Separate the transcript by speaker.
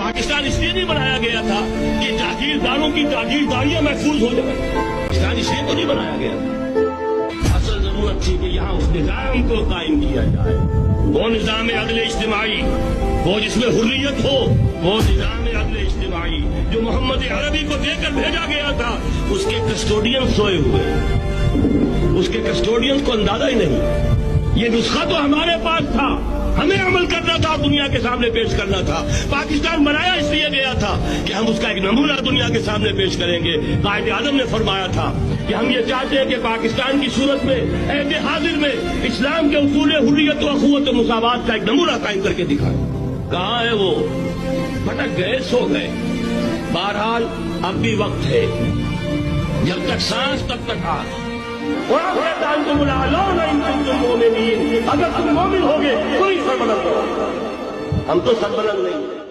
Speaker 1: پاکستان اس لیے نہیں بنایا گیا تھا کہ جاگیرداروں کی جاگیرداریاں محفوظ ہو جائیں. پاکستان اس لیے تو نہیں بنایا گیا تھا. اصل ضرورت تھی کہ یہاں اس نظام کو قائم کیا جائے. وہ نظام عدل اجتماعی، وہ جس میں حریت ہو، وہ نظام عدل اجتماعی جو محمد عربی کو دے کر بھیجا گیا تھا. اس کے کسٹوڈین سوئے ہوئے، اس کے کسٹوڈین کو اندازہ ہی نہیں. یہ نسخہ تو ہمارے پاس تھا، ہمیں عمل کرنا تھا، دنیا کے سامنے پیش کرنا تھا. پاکستان بنایا اس لیے گیا تھا کہ ہم اس کا ایک نمونہ دنیا کے سامنے پیش کریں گے. قائد اعظم نے فرمایا تھا کہ ہم یہ چاہتے ہیں کہ پاکستان کی صورت میں عہد حاضر میں اسلام کے اصول حریت و اخوت و مساوات کا ایک نمونہ قائم کر کے دکھائیں. کہاں ہے وہ؟ بھٹک گئے، سو گئے. بہرحال اب بھی وقت ہے، جب تک سانس تب تک آگ. اگر تم مومن ہوگے کوئی سربلند ہو. ہم تو سربلند نہیں.